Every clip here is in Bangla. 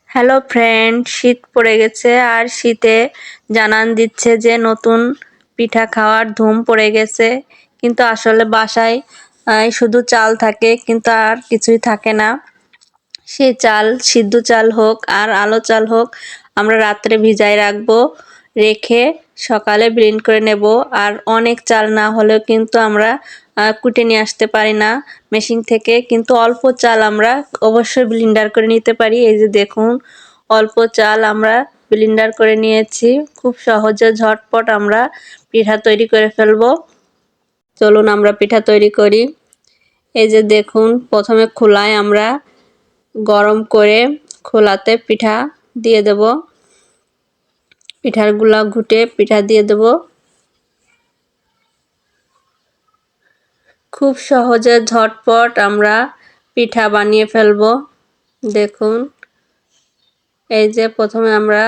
হ্যালো ফ্রেন্ড, শীত পড়ে গেছে আর শীতে জানান দিচ্ছে যে নতুন পিঠা খাওয়ার ধুম পড়ে গেছে। কিন্তু আসলে বাসায় শুধু চাল থাকে, কিন্তু আর কিছুই থাকে না। সেই চাল, সিদ্ধ চাল হোক আর আলো চাল হোক, আমরা রাত্রে ভিজায় রাখবো, রেখে সকালে ব্লেন্ড করে নেব। আর অনেক চাল না হলেও কিন্তু আমরা কুটে নিয়ে আসতে পারি না মেশিন থেকে, কিন্তু অল্প চাল আমরা অবশ্যই ব্লেন্ডার করে নিতে পারি। এই যে দেখুন, অল্প চাল আমরা ব্লেন্ডার করে নিয়েছি। খুব সহজে ঝটপট আমরা পিঠা তৈরি করে ফেলবো। চলুন আমরা পিঠা তৈরি করি। এই যে দেখুন, প্রথমে খোলায় আমরা গরম করে খোলাতে পিঠা দিয়ে দেব। পিঠার গুলা ঘুটে পিঠা দিয়ে দেব। খুব সহজে ঝটপট আমরা পিঠা বানিয়ে ফেলবো। দেখুন, এই যে প্রথমে আমরা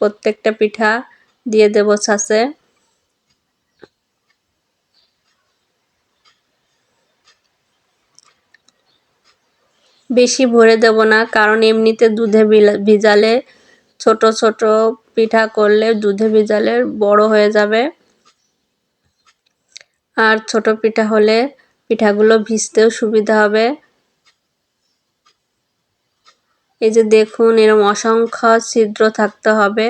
প্রত্যেকটা পিঠা দিয়ে দেব ছাঁচে। বেশি ভরে দেব না, কারণ এমনিতে দুধে ভিজালে ছোট ছোট পিঠা করলে দুধে ভিজালে বড় হয়ে যাবে, আর ছোট পিঠা হলে পিঠাগুলো ভিজতেও সুবিধা হবে। এই যে দেখুন, এরকম অসংখ্য ছিদ্র থাকতে হবে।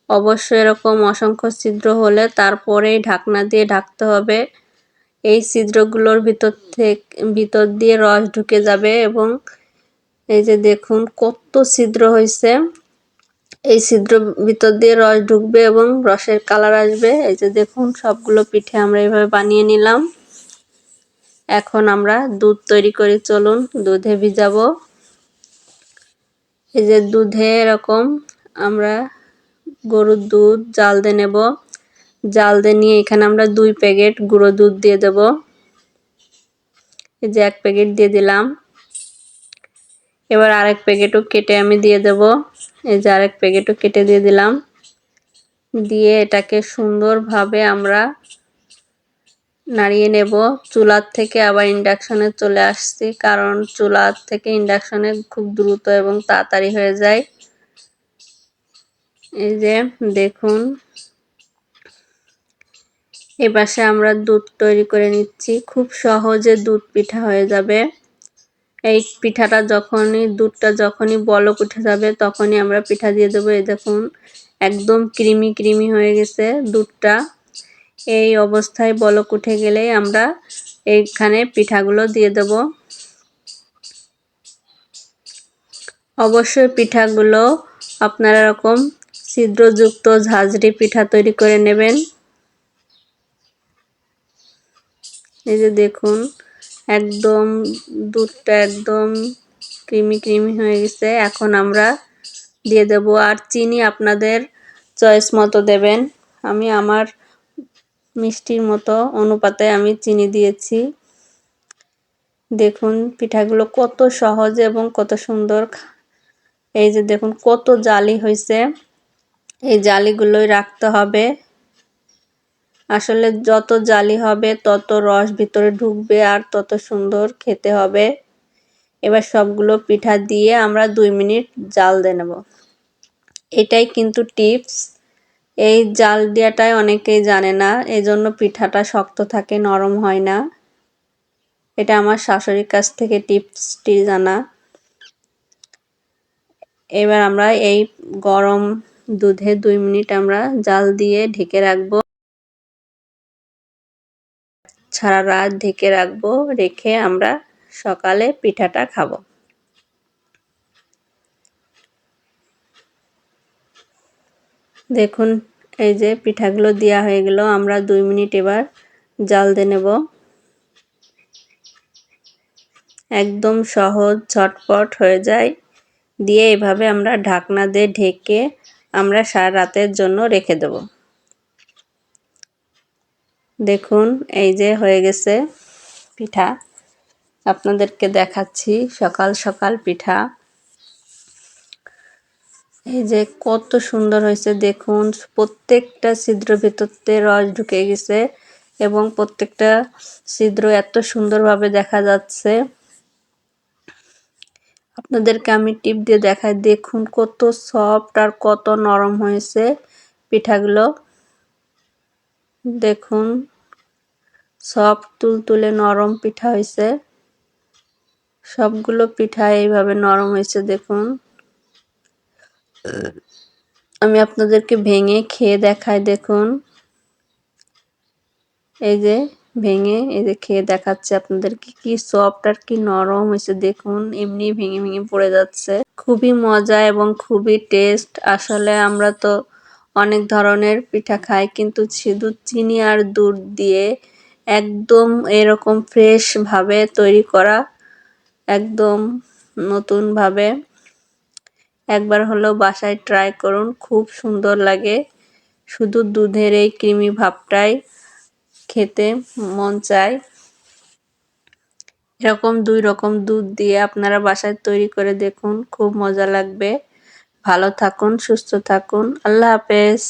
অবশ্যই এরকম অসংখ্য ছিদ্র হলে তারপরেই ঢাকনা দিয়ে ঢাকতে হবে। এই ছিদ্রগুলোর ভিতর দিয়ে রস ঢুকে যাবে, এবং এই যে দেখুন কত ছিদ্র হয়েছে। এই ছিদ্র ভিতর দিয়ে রস ঢুকবে এবং রসের কালার আসবে। এই যে দেখুন, সবগুলো পিঠে আমরা এইভাবে বানিয়ে নিলাম। এখন আমরা দুধ তৈরি করি, চলুন দুধে ভিজাবো। এই যে দুধে এরকম আমরা গরুর দুধ জাল দিয়ে নেব। জাল দিয়ে নিয়ে এখানে আমরা 2 প্যাকেট গুঁড়ো দুধ দিয়ে দেব। এই যে 1 প্যাকেট দিয়ে দিলাম। এবার আরেক প্যাকেটও কেটে আমি দিয়ে দেব। এই যে আরেক প্যাকেটও কেটে দিয়ে দিলাম। দিয়ে এটাকে সুন্দরভাবে আমরা নাড়িয়ে নেব। চুলার থেকে আবার ইন্ডাকশনে চলে আসছি, কারণ চুলার থেকে ইন্ডাকশনে খুব দ্রুত এবং তাড়াতাড়ি হয়ে যায়। এই যে দেখুন, এপাশে আমরা দুধ তৈরি করে নিচ্ছি। খুব সহজে দুধ পিঠা হয়ে যাবে। এই পিঠাটা দুধটা যখনই বলক উঠে যাবে, তখনই আমরা পিঠা দিয়ে দেবো। এই দেখুন, একদম ক্রিমি ক্রিমি হয়ে গেছে দুধটা। এই অবস্থায় বলক উঠে গেলেই আমরা এইখানে পিঠাগুলো দিয়ে দেব। অবশ্যই পিঠাগুলো আপনারা এরকম ছিদ্রযুক্ত ঝাঁঝরি পিঠা তৈরি করে নেবেন। এই যে দেখুন, একদম দুধটা একদম ক্রিমি ক্রিমি হয়ে গেছে। এখন আমরা দিয়ে দেব, আর চিনি আপনাদের চয়েস মতো দেবেন। আমি আমার মিষ্টির মতো অনুপাতে আমি চিনি দিয়েছি। দেখুন পিঠাগুলো কত সহজ এবং কত সুন্দর। এই যে দেখুন কত জালি হয়েছে। এই জালিগুলোই রাখতে হবে। আসলে যত জালি হবে তত রস ভিতরে ঢুকবে আর তত সুন্দর খেতে হবে। এবার সবগুলো পিঠা দিয়ে আমরা 2 মিনিট জাল দিয়ে নেব। এটাই কিন্তু টিপস। এই জাল দেওয়াটাই অনেকেই জানে না, এজন্য পিঠাটা শক্ত থাকে, নরম হয় না। এটা আমার শাশুড়ির কাছ থেকে টিপসটি জানা। এবার আমরা এই গরম দুধে 2 মিনিট আমরা জাল দিয়ে ঢেকে রাখবো। সারা রাত ঢেকে রাখবো, রেখে আমরা সকালে পিঠাটা খাবো। দেখুন, এই যে পিঠাগুলো দেওয়া হয়ে গেল। আমরা 2 মিনিট এবার জাল দিয়ে নেব। একদম সহজ, ঝটপট হয়ে যায়। দিয়ে এভাবে আমরা ঢাকনা দিয়ে ঢেকে আমরা সারা রাতের জন্য রেখে দেব। দেখুন, এই যে হয়ে গেছে পিঠা। আপনাদেরকে দেখাচ্ছি সকাল সকাল পিঠা। এই যে কত সুন্দর হয়েছে দেখুন, প্রত্যেকটা ছিদ্র ভিতরতে রস ঢুকে গেছে এবং প্রত্যেকটা ছিদ্র এত সুন্দরভাবে দেখা যাচ্ছে। আপনাদেরকে আমি টিপ দিয়ে দেখাই, দেখুন কত সফট আর কত নরম হয়েছে পিঠাগুলো। দেখুন সফট তুলতুলে নরম পিঠা হয়েছে। সবগুলো পিঠা এইভাবে নরম হয়েছে দেখুন। আমি আপনাদেরকে ভেঙে খেয়ে দেখাই, দেখুন এই যে ভেঙে এই যে খেয়ে দেখাচ্ছে আপনাদেরকে, কি সফট আর কি নরম হয়েছে দেখুন, এমনি ভেঙে ভেঙে পড়ে যাচ্ছে। খুবই মজা এবং খুবই টেস্ট। আসলে আমরা তো অনেক ধরনের পিঠা খাই, কিন্তু শুধু চিনি আর দুধ দিয়ে একদম এরকম ফ্রেশ ভাবে তৈরি করা, একদম নতুন ভাবে একবার হলেও বাসায় ট্রাই করুন, খুব সুন্দর লাগে। শুধু দুধের এই ক্রিমি ভাবটাই খেতে মন চায়। এরকম 2 রকম দুধ দিয়ে আপনারা বাসায় তৈরি করে দেখুন, খুব মজা লাগবে। ভালো থাকুন, সুস্থ থাকুন। আল্লাহ হাফেজ।